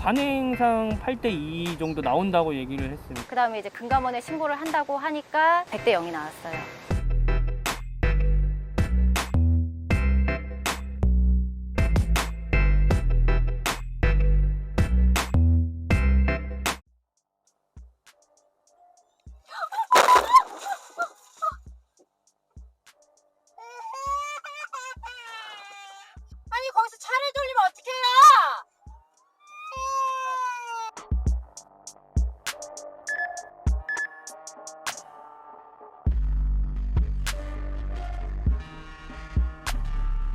관행상 8대2 정도 나온다고 얘기를 했습니다. 그다음에 이제 금감원에 신고를 한다고 하니까 100대 0이 나왔어요. 아니 거기서 차를 돌리면 어떡해요?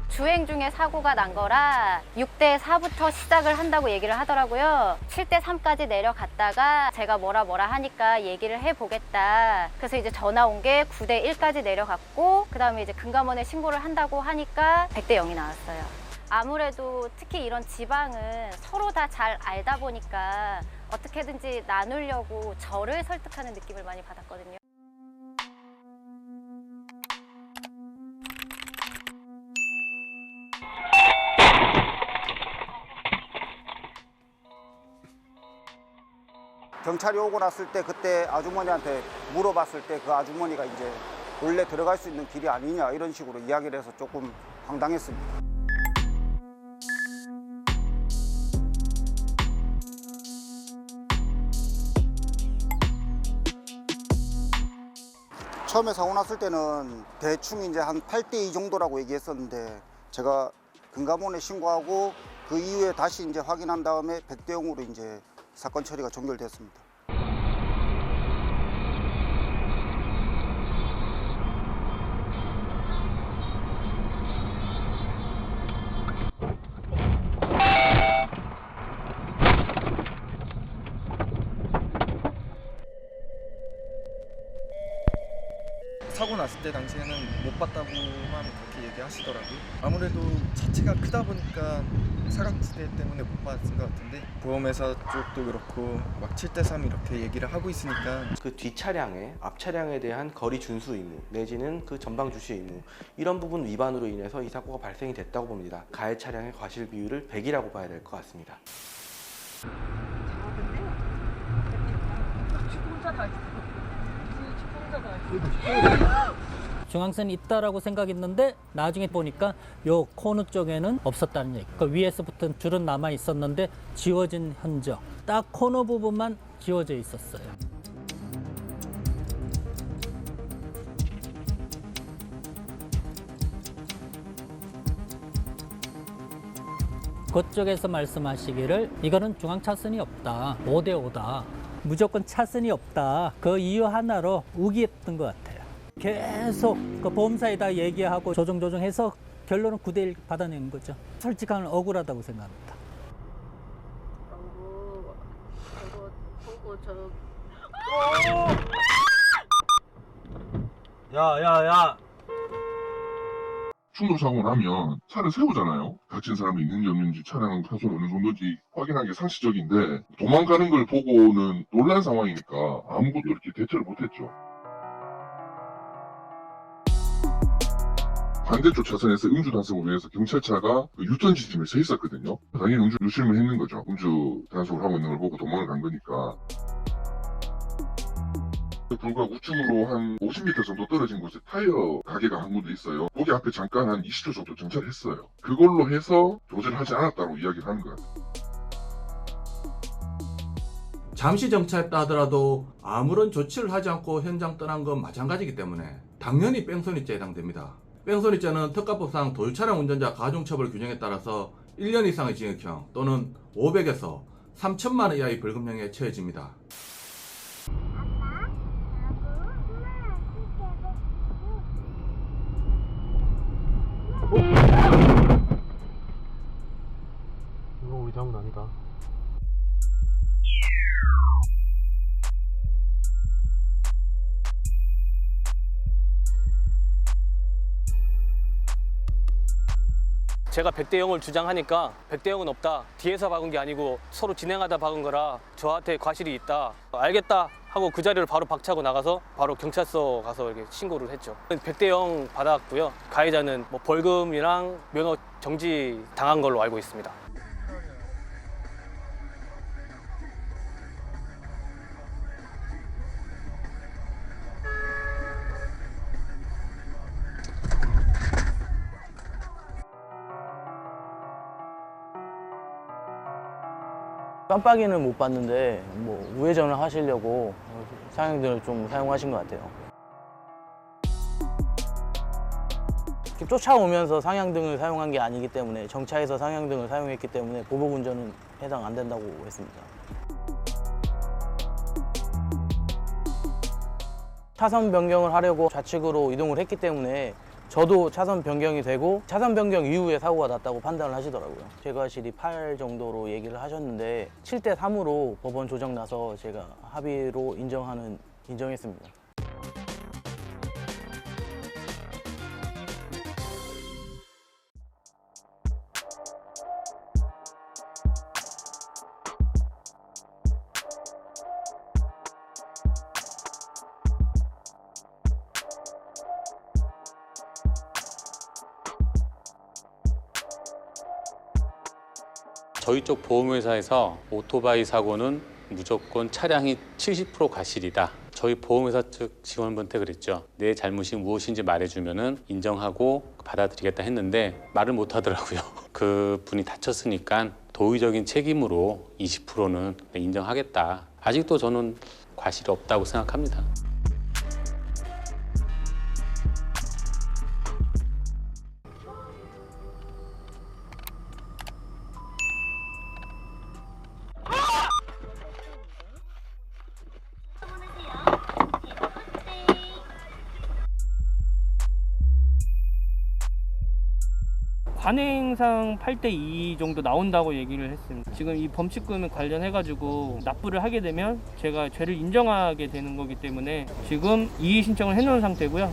주행 중에 사고가 난 거라 6대 4부터 시작을 한다고 얘기를 하더라고요. 7대 3까지 내려갔다가 제가 뭐라 하니까 얘기를 해보겠다. 그래서 이제 전화 온 게 9대 1까지 내려갔고, 그 다음에 이제 금감원에 신고를 한다고 하니까 100대 0이 나왔어요. 아무래도 특히 이런 지방은 서로 다 잘 알다 보니까 어떻게든지 나누려고 저를 설득하는 느낌을 많이 받았거든요. 경찰이 오고 났을 때 그때 아주머니한테 물어봤을 때 그 아주머니가 이제 원래 들어갈 수 있는 길이 아니냐 이런 식으로 이야기를 해서 조금 황당했습니다. 처음에 사고 났을 때는 대충 이제 한 8대2 정도라고 얘기했었는데 제가 금감원에 신고하고 그 이후에 다시 이제 확인한 다음에 100대 0으로 이제 사건 처리가 종결됐습니다. 사고 났을 때 당시에는 못 봤다고만 그렇게 얘기하시더라고요. 아무래도 자체가 크다 보니까 사각지대 때문에 못 봤은 것 같은데 보험회사 쪽도 그렇고 막 7대 3 이렇게 얘기를 하고 있으니까 그 뒷 차량에 앞 차량에 대한 거리 준수 의무 내지는 그 전방 주시 의무 이런 부분 위반으로 인해서 이 사고가 발생이 됐다고 봅니다. 가해 차량의 과실 비율을 100이라고 봐야 될 것 같습니다. 중앙선이 있다라고 생각했는데 나중에 보니까 요 코너 쪽에는 없었다는 얘기. 그 위에서 붙은 줄은 남아 있었는데 지워진 흔적. 딱 코너 부분만 지워져 있었어요. 그쪽에서 말씀하시기를 이거는 중앙 차선이 없다. 5대 5다. 무조건 차선이 없다. 그 이유 하나로 우기했던 것 같아요. 계속 그 보험사에다 얘기하고 조정해서 결론은 9대 1 받아낸 거죠. 솔직한 억울하다고 생각합니다. 야야야. 충돌사고 나면 차를 세우잖아요. 다친 사람이 있는지 없는지 차량 타수가 어느 정도인지 확인하는 게 상식적인데 도망가는 걸 보고는 놀란 상황이니까 아무것도 이렇게 대처를 못했죠. 반대쪽 차선에서 음주 단속을 위해서 경찰차가 유턴 지점에 서 있었거든요. 당연히 음주 유실물 했는 거죠. 음주 단속을 하고 있는 걸 보고 도망을 간 거니까. 불과 우측으로 한 50m 정도 떨어진 곳에 타이어 가게가 한 군데 있어요. 거기 앞에 잠깐 한 20초 정도 정차했어요. 그걸로 해서 조절하지 않았다고 이야기를 하는 것 같아요. 잠시 정차했다 하더라도 아무런 조치를 하지 않고 현장 떠난 건 마찬가지이기 때문에 당연히 뺑소니죄에 해당됩니다. 뺑소니죄는 특가법상 돌차량 운전자 가중처벌 규정에 따라서 1년 이상의 징역형 또는 500에서 3천만 원 이하의 벌금형에 처해집니다. 이거 우리 잘못 아니다. 제가 100대 0을 주장하니까 100대 0은 없다. 뒤에서 박은 게 아니고 서로 진행하다 박은 거라 저한테 과실이 있다. 알겠다 하고 그 자리를 바로 박차고 나가서 바로 경찰서 가서 이렇게 신고를 했죠. 100대 0 받았고요. 가해자는 뭐 벌금이랑 면허 정지 당한 걸로 알고 있습니다. 깜빡이는 못 봤는데 뭐 우회전을 하시려고 상향등을 좀 사용하신 것 같아요. 이렇게 쫓아오면서 상향등을 사용한 게 아니기 때문에 정차해서 상향등을 사용했기 때문에 보복 운전은 해당 안 된다고 했습니다. 차선 변경을 하려고 좌측으로 이동을 했기 때문에 저도 차선 변경이 되고 차선 변경 이후에 사고가 났다고 판단을 하시더라고요. 제과실이 8 정도로 얘기를 하셨는데 7대 3으로 법원 조정 나서 제가 합의로 인정했습니다. 저희 쪽 보험회사에서 오토바이 사고는 무조건 차량이 70% 과실이다. 저희 보험회사 측 직원분한테 그랬죠. 내 잘못이 무엇인지 말해주면은 인정하고 받아들이겠다 했는데 말을 못 하더라고요. 그 분이 다쳤으니까 도의적인 책임으로 20%는 인정하겠다. 아직도 저는 과실이 없다고 생각합니다. 관행상 8대2 정도 나온다고 얘기를 했습니다. 지금 이 범칙금 관련해가지고 납부를 하게 되면 제가 죄를 인정하게 되는 거기 때문에 지금 이의 신청을 해놓은 상태고요.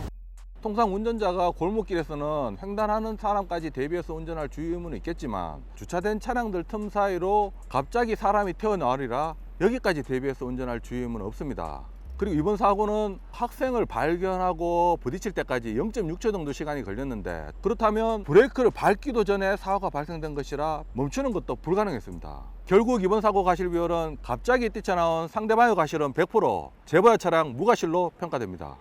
통상 운전자가 골목길에서는 횡단하는 사람까지 대비해서 운전할 주의 의무는 있겠지만 주차된 차량들 틈 사이로 갑자기 사람이 튀어나오리라 여기까지 대비해서 운전할 주의 의무는 없습니다. 그리고 이번 사고는 학생을 발견하고 부딪힐 때까지 0.6초 정도 시간이 걸렸는데 그렇다면 브레이크를 밟기도 전에 사고가 발생된 것이라 멈추는 것도 불가능했습니다. 결국 이번 사고 과실 비율은 갑자기 뛰쳐나온 상대방의 과실은 100%, 제보자 차량 무과실로 평가됩니다.